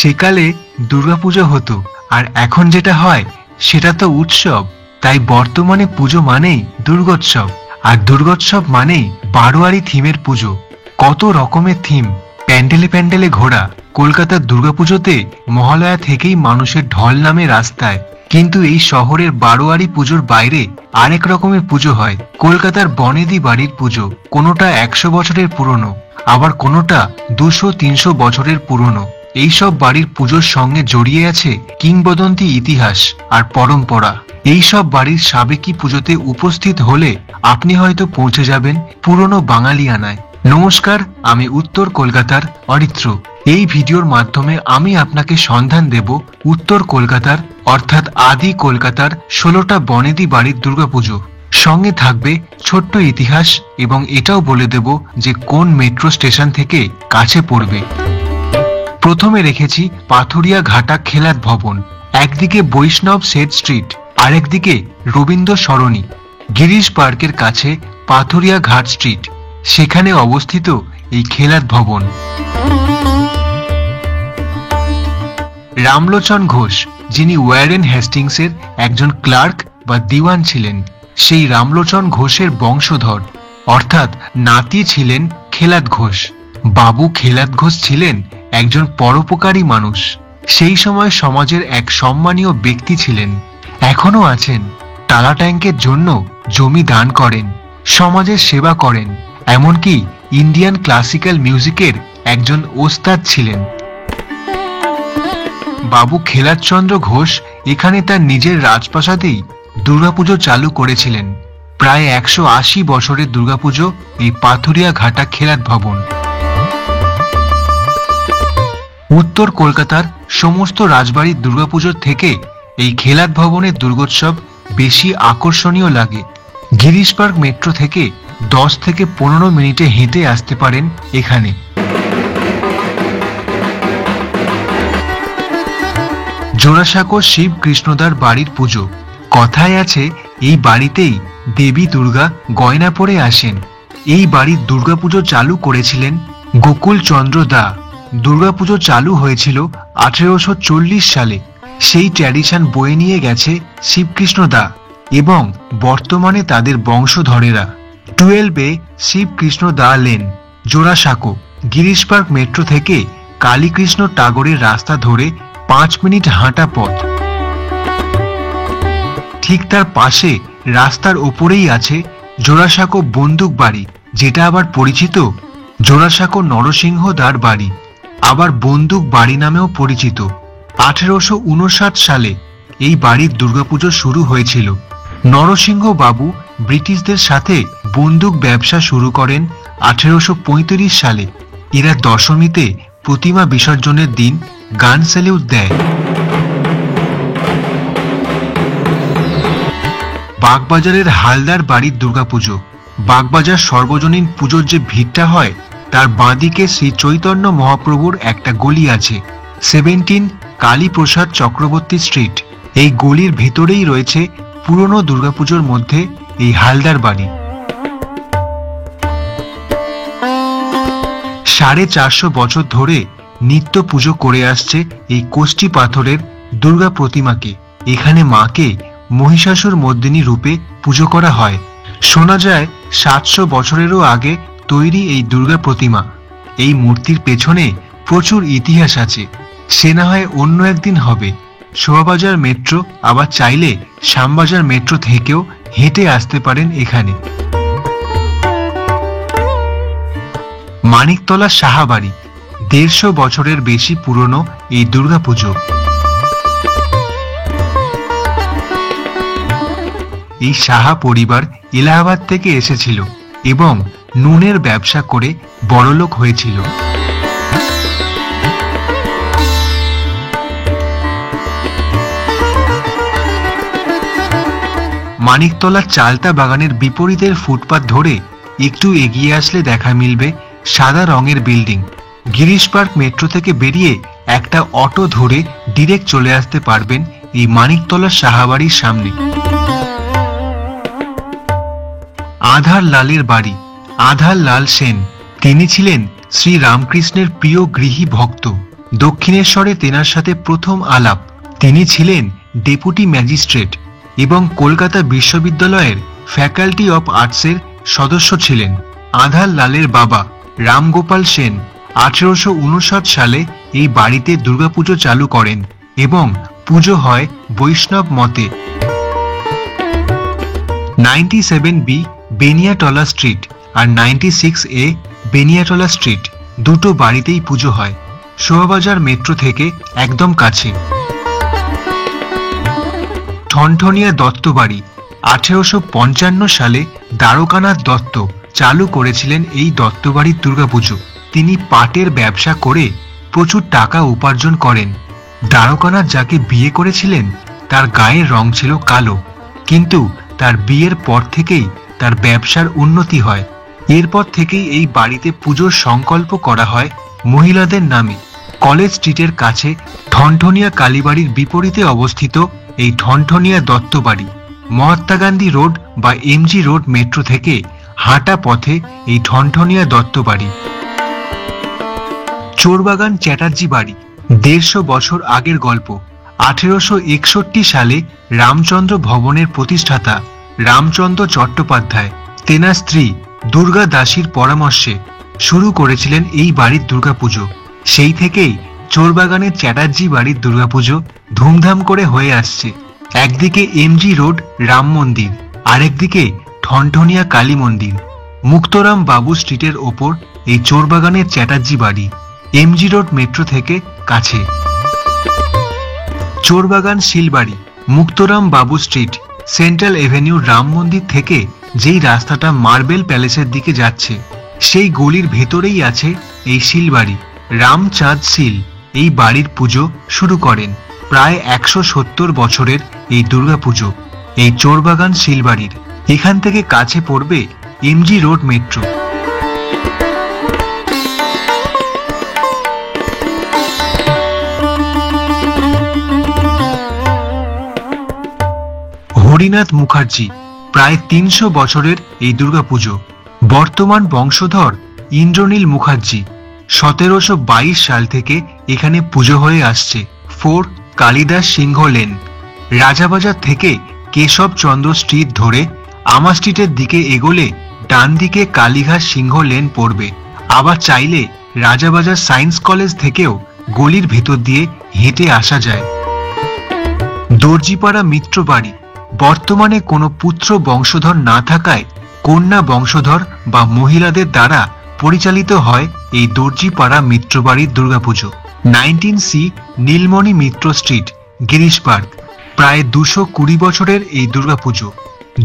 সেকালে দুর্গাপুজো হতো, আর এখন যেটা হয় সেটা তো উৎসব। তাই বর্তমানে পুজো মানেই দুর্গোৎসব, আর দুর্গোৎসব মানেই বারোয়ারি থিমের পুজো। কত রকমের থিম, প্যান্ডেলে প্যান্ডেলে ঘোরা। কলকাতার দুর্গাপুজোতে মহালয়া থেকেই মানুষের ঢল নামে রাস্তায়, কিন্তু এই শহরের বারোয়ারি পুজোর বাইরে আরেক রকমের পুজো হয়। কলকাতার বনেদি বাড়ির পুজো, কোনোটা 100 বছরের পুরনো, আবার কোনোটা 200-300 বছরের পুরনো। এইসব বাড়ির পুজোর সঙ্গে জড়িয়ে আছে কিংবদন্তি ইতিহাস আর পরম্পরা। এইসব বাড়ির সাবেকি পুজোতে উপস্থিত হলে আপনি হয়তো পৌঁছে যাবেন পুরনো বাঙালিয়ানায়। নমস্কার, আমি উত্তর কলকাতার অরিত্র। এই ভিডিওর মাধ্যমে আমি আপনাকে সন্ধান দেব উত্তর কলকাতার অর্থাৎ আদি কলকাতার 16টা বনেদি বাড়ির দুর্গাপুজো। সঙ্গে থাকবে ছোট্ট ইতিহাস, এবং এটাও বলে দেব যে কোন মেট্রো স্টেশন থেকে কাছে পড়বে। প্রথমে রেখেছি পাথুরিয়া ঘাটা খেলাত ভবন। একদিকে বৈষ্ণব সেট স্ট্রিট, আরেকদিকে রবীন্দ্র সরণি। গিরিশ পার্কের কাছে পাথুরিয়া ঘাট স্ট্রিট, সেখানে অবস্থিত এই খেলাত ভবন। রামলোচন ঘোষ, যিনি ওয়ারেন হেস্টিংসের একজন ক্লার্ক বা দিওয়ান ছিলেন, সেই রামলোচন ঘোষের বংশধর, অর্থাৎ নাতি ছিলেন খেলাত ঘোষ। বাবু খেলাত ঘোষ ছিলেন একজন পরোপকারী মানুষ। সেই সময় সমাজের এক সম্মানীয় ব্যক্তি ছিলেন, এখনো আছেন। টালা ট্যাঙ্কের জন্য জমি দান করেন, সমাজের সেবা করেন, এমনকি ইন্ডিয়ান ক্লাসিক্যাল মিউজিকের একজন ওস্তাদ ছিলেন। বাবু খেলাতচন্দ্র ঘোষ এখানে তার নিজের রাজপ্রাসাদেই দুর্গাপুজো চালু করেছিলেন। প্রায় 180 বছরের দুর্গাপুজো এই পাথুরিয়া ঘাটা খেলাত ভবন। উত্তর কলকাতার সমস্ত রাজবাড়ির দুর্গাপুজোর থেকে এই খেলাত ভবনের দুর্গোৎসব বেশি আকর্ষণীয় লাগে। গিরিশ পার্ক মেট্রো থেকে 10 থেকে 15 মিনিটে হেঁটে আসতে পারেন এখানে। জোড়াসাঁকো শিব কৃষ্ণদার বাড়ির পুজো। কথায় আছে এই বাড়িতেই দেবী দুর্গা গয়না পরে আসেন। এই বাড়ির দুর্গাপুজো চালু করেছিলেন গোকুল চন্দ্র দা। দুর্গাপুজো চালু হয়েছিল 1840 সালে। সেই ট্র্যাডিশন বয়ে নিয়ে গেছে শিবকৃষ্ণ দা এবং বর্তমানে তাদের বংশধরেরা। 12 Shibkrishna Daw Lane, Jorasanko. Girish Park metro থেকে কালীকৃষ্ণ টাগরের রাস্তা ধরে 5 মিনিট হাঁটা পথ। ঠিক তার পাশে রাস্তার ওপরেই আছে জোড়াসাঁকো বন্দুক বাড়ি, যেটা আবার পরিচিত জোড়াসাঁকো নরসিংহ দার বাড়ি, আবার বন্দুক বাড়ি নামেও পরিচিত। 1859 সালে এই বাড়ির দুর্গাপুজো শুরু হয়েছিল। নরসিংহ বাবু ব্রিটিশদের সাথে বন্দুক ব্যবসা শুরু করেন 1835 সালে। এরা দশমীতে প্রতিমা বিসর্জনের দিন গান স্যালিউট দেয়। বাগবাজারের হালদার বাড়ির দুর্গাপুজো। বাগবাজার সর্বজনীন পুজোর যে ভিড়টা হয় তার বাঁদিকে শ্রী চৈতন্য মহাপ্রভুর একটা গলি আছে, 17 কালীপ্রসাদ চক্রবর্তী স্ট্রিট। এই গলির ভেতরেই রয়েছে পুরনো দুর্গাপুজোর মধ্যে এই হালদার বাড়ি। 450 বছর ধরে নিত্য পুজো করে আসছে এই কোষ্ঠী পাথরের দুর্গা প্রতিমাকে। এখানে মাকে মহিষাসুর মর্দিনী রূপে পুজো করা হয়। শোনা যায় 700 বছরেরও আগে তৈরি এই দুর্গা প্রতিমা। এই মূর্তির পেছনে প্রচুর ইতিহাস আছে, সে না হয় অন্য একদিন হবে। শোভাবাজার মেট্রো, আবার চাইলে শ্যামবাজার মেট্রো থেকেও হেঁটে আসতে পারেন এখানে। মানিকতলা সাহাবাড়ি, 150 বছরের বেশি পুরনো এই দুর্গাপুজো। এই সাহা পরিবার এলাহাবাদ থেকে এসেছিল এবং নুনের ব্যবসা করে বড়লোক হয়েছিল। মানিকতলার চালতা বাগানের বিপরীতের ফুটপাত ধরে একটু এগিয়ে আসলে দেখা মিলবে সাদা রঙের বিল্ডিং। গিরিশ পার্ক মেট্রো থেকে বেরিয়ে একটা অটো ধরে ডিরেক্ট চলে আসতে পারবেন এই মানিকতলার সাহাবাড়ির সামনে। আধার লালের বাড়ি। আধার লাল সেন, তিনি ছিলেন শ্রী রামকৃষ্ণের প্রিয় গৃহী ভক্ত। দক্ষিণেশ্বরে তেনার সাথে প্রথম আলাপ। তিনি ছিলেন ডেপুটি ম্যাজিস্ট্রেট এবং কলকাতা বিশ্ববিদ্যালয়ের ফ্যাকাল্টি অফ আর্টসের সদস্য ছিলেন। আঁধার লালের বাবা রামগোপাল সেন 1859 সালে এই বাড়িতে দুর্গাপুজো চালু করেন এবং পুজো হয় বৈষ্ণব মতে। 97B বেনিয়াটলা স্ট্রিট আর 96A বেনিয়াটলা স্ট্রিট দুটো বাড়িতেই পুজো হয়, শোভাবাজার মেট্রো থেকে একদম কাছে। ঠনঠনিয়া দত্ত বাড়ি 1855 সালে দ্বারকানাথ দত্ত চালু করেছিলেন এই দত্তবাড়ির দুর্গাপুজো। তিনি পাটের ব্যবসা করে প্রচুর টাকা উপার্জন করেন। দ্বারকানাথ যাকে বিয়ে করেছিলেন তার গায়ের রং ছিল কালো, কিন্তু তার বিয়ের পর থেকেই তার ব্যবসার উন্নতি হয়। এরপর থেকেই এই বাড়িতে পুজোর সংকল্প করা হয় মহিলাদের নামে। কলেজ স্ট্রিটের কাছে ঠনঠনিয়া কালীবাড়ির বিপরীতে অবস্থিত এই ঠনঠনিয়া দত্ত বাড়ি। মহাত্মা গান্ধী রোড বা এমজি রোড মেট্রো থেকে হাঁটা পথে এই ঠনঠনিয়া দত্ত বাড়ি। চোরবাগান চ্যাটার্জি বাড়ি 150 বছর আগের গল্প। 1861 সালে রামচন্দ্র ভবনের প্রতিষ্ঠাতা রামচন্দ্র চট্টোপাধ্যায় তেনার স্ত্রী দুর্গা দাসীর পরামর্শে শুরু করেছিলেন এই বাড়ির দুর্গাপুজো। সেই থেকেই চোরবাগানের চ্যাটার্জি বাড়ির দুর্গাপুজো ধুমধাম করে হয়ে আসছে। একদিকে এমজি রোড রাম মন্দির, আরেকদিকে ঠনঠনিয়া কালী মন্দির। মুক্তরাম বাবু স্ট্রিটের ওপর এই চোরবাগানের চ্যাটার্জি বাড়ি, এমজি রোড মেট্রো থেকে কাছে। চোরবাগান শিলবাড়ি মুক্তরাম বাবু স্ট্রিট সেন্ট্রাল এভিনিউ রাম মন্দির থেকে যেই রাস্তাটা মার্বেল প্যালেসের দিকে যাচ্ছে সেই গলির ভেতরেই আছে এই শিলবাড়ি। রামচাঁদ শীল এই বাড়ির পুজো শুরু করেন। প্রায় 170 বছরের এই দুর্গাপুজো এই চোরবাগান শিলবাড়ির। এখান থেকে কাছে পড়বে MG road metro. Harinath Mukherjee প্রায় 300 বছরের এই দুর্গাপুজো। বর্তমান বংশধর ইন্দ্রনীল মুখার্জি 1722 সাল থেকে এখানে পুজো হয়ে আসছে। 4 কালিদাস সিংহ লেন। রাজাবাজার থেকে কেশব চন্দ্র স্ট্রিট ধরে আমা স্ট্রিটের দিকে এগোলে ডান দিকে কালীঘাট সিংহ লেন পড়বে। আবার চাইলে রাজাবাজার সায়েন্স কলেজ থেকেও গলির ভেতর দিয়ে হেঁটে আসা যায়। দর্জিপাড়া মিত্র বাড়ি বর্তমানে কোনো পুত্র বংশধর না থাকায় কন্যা বংশধর বা মহিলাদের দ্বারা পরিচালিত হয় এই দর্জিপাড়া মিত্রবাড়ির দুর্গাপুজো। 19C নীলমণি মিত্র স্ট্রিট গিরিশ পার্ক। প্রায় 220 বছরের এই দুর্গাপুজো।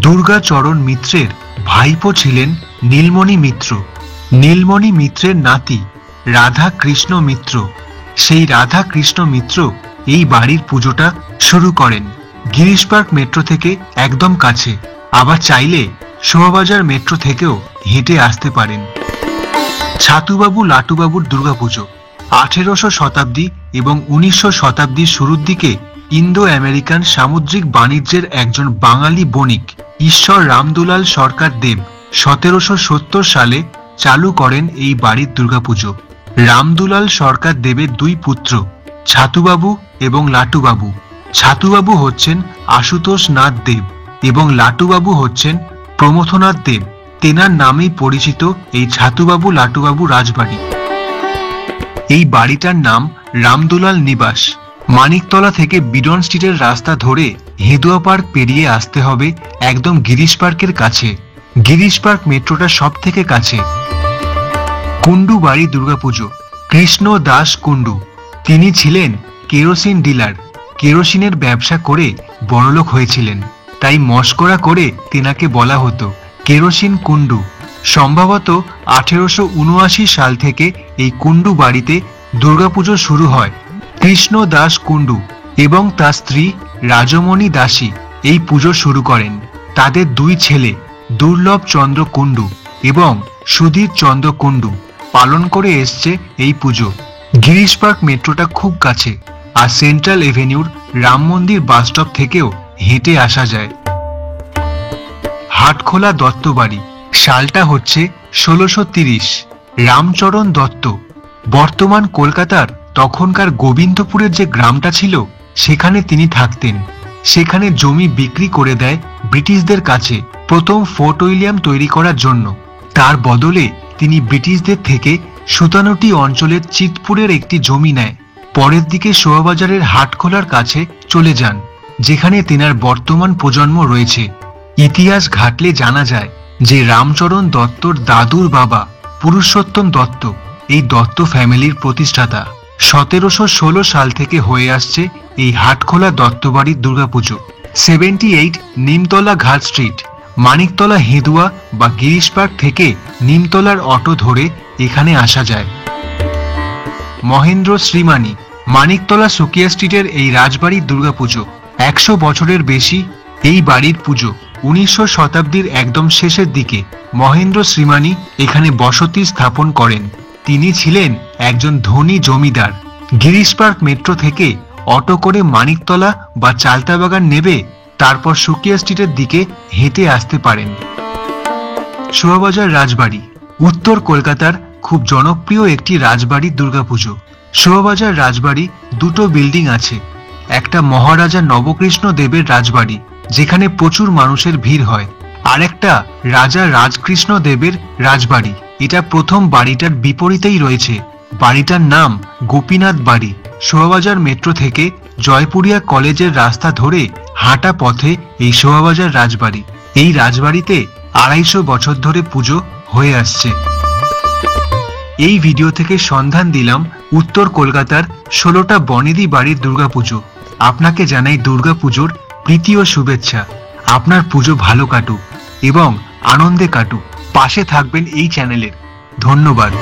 দুর্গাচরণ মিত্রের ভাইপো ছিলেন নীলমণি মিত্র। নীলমণি মিত্রের নাতি রাধা কৃষ্ণ মিত্র। সেই রাধা কৃষ্ণ মিত্র এই বাড়ির পুজোটা শুরু করেন। গিরিশ পার্ক মেট্রো থেকে একদম কাছে। আবার চাইলে শোভাবাজার মেট্রো থেকেও হেঁটে আসতে পারেন। ছাতুবাবু লাটুবাবুর দুর্গাপুজো 1800 শতাব্দী এবং 1900 শতাব্দীর শুরুর দিকে ইন্দো আমেরিকান সামুদ্রিক বাণিজ্যের একজন বাঙালি বণিক ঈশ্বর রামদুলাল সরকার দেব 1770 সালে চালু করেন এই বাড়ির দুর্গাপুজো। রামদুলাল সরকার দেবের 2 পুত্র ছাতুবাবু এবং লাটুবাবু। ছাতুবাবু হচ্ছেন আশুতোষ নাথ দেব এবং লাটুবাবু হচ্ছেন প্রমথনাথ দেব। তেনার নামেই পরিচিত এই ছাতুবাবু লাটুবাবু রাজবাড়ি। এই বাড়িটার নাম রামদুলাল নিবাস। মানিকতলা থেকে বিডন স্ট্রিটের রাস্তা ধরে হেদুয়া পার্ক পেরিয়ে আসতে হবে একদম গিরিশ পার্কের কাছে। গিরিশ পার্ক মেট্রোটা সব থেকে কাছে। কুন্ডু বাড়ি দুর্গাপুজো কৃষ্ণ দাস কুন্ডু। তিনি ছিলেন কেরোসিন ডিলার। কেরোসিনের ব্যবসা করে বড়লোক হয়েছিলেন, তাই মস্করা করে তেনাকে বলা হতো কেরোসিন কুন্ডু। সম্ভবত 1879 সাল থেকে এই কুন্ডু বাড়িতে দুর্গাপুজো শুরু হয়। কৃষ্ণ দাস কুন্ডু এবং তার স্ত্রী রাজমণি দাসী এই পুজো শুরু করেন। তাদের 2 ছেলে দুর্লভ চন্দ্র কুন্ডু এবং সুধীর চন্দ্র কুন্ডু পালন করে এসছে এই পুজো। গিরিশ পার্ক মেট্রোটা খুব কাছে, আর সেন্ট্রাল এভিনিউর রাম মন্দির বাসস্টপ থেকেও হেঁটে আসা যায়। হাটখোলা দত্ত বাড়ি। সালটা হচ্ছে 1630। রামচরণ দত্ত বর্তমান কলকাতার তখনকার গোবিন্দপুরের যে গ্রামটা ছিল সেখানে তিনি থাকতেন। সেখানে জমি বিক্রি করে দেয় ব্রিটিশদের কাছে প্রথম ফোর্ট উইলিয়াম তৈরি করার জন্য। তার বদলে তিনি ব্রিটিশদের থেকে সুতানুটি অঞ্চলের চিতপুরের একটি জমি নেয়। পরের দিকে শোয়াবাজারের হাটখোলার কাছে চলে যান, যেখানে তেনার বর্তমান প্রজন্ম রয়েছে। ইতিহাস ঘাটলে জানা যায় যে রামচরণ দত্তর দাদুর বাবা পুরুষোত্তম দত্ত এই দত্ত ফ্যামিলির প্রতিষ্ঠাতা। 1716 সাল থেকে হয়ে আসছে এই হাটখোলা দত্তবাড়ির দুর্গাপুজো। 78 নিমতলা ঘাট স্ট্রিট, মানিকতলা হেদুয়া বা গিরিশ পার্ক থেকে নিমতলার অটো ধরে এখানে আসা যায়। মহেন্দ্র শ্রীমানি, মানিকতলা সুকিয়া স্ট্রিটের এই রাজবাড়ির দুর্গাপুজো 100 বছরের বেশি। এই বাড়ির পুজো 19 শতাব্দীর একদম শেষের দিকে মহেন্দ্র শ্রীমানি এখানে বসতি স্থাপন করেন। তিনি ছিলেন একজন ধনী জমিদার। গিরিশ পার্ক মেট্রো থেকে অটো করে মানিকতলা বা চালতাবাগান নেবে, তারপর সুকিয়া স্ট্রিটের দিকে হেঁটে আসতে পারেন। শোয়াবাজার রাজবাড়ি উত্তর কলকাতার খুব জনপ্রিয় একটি রাজবাড়ির দুর্গাপুজো। শোয়াবাজার রাজবাড়ি দুটো বিল্ডিং আছে। একটা মহারাজা নবকৃষ্ণ দেবের রাজবাড়ি, যেখানে প্রচুর মানুষের ভিড় হয়, আর একটা রাজা রাজকৃষ্ণ দেবের রাজবাড়ি। এটা প্রথম বাড়িটার বিপরীতেই রয়েছে। বাড়িটার নাম গোপীনাথ বাড়ি। শোয়াবাজার মেট্রো থেকে জয়পুরিয়া কলেজের রাস্তা ধরে হাঁটা পথে এই শোয়াবাজার রাজবাড়ি। এই রাজবাড়িতে 250 বছর ধরে পুজো হয়ে আসছে। এই ভিডিও থেকে সন্ধান দিলাম উত্তর কলকাতার 16টা বনেদি বাড়ির দুর্গাপুজো। আপনাকে জানাই দুর্গাপুজোর প্রীতি ও শুভেচ্ছা। আপনার পুজো ভালো কাটুক এবং আনন্দে কাটুক। পাশে থাকবেন এই চ্যানেলের। ধন্যবাদ।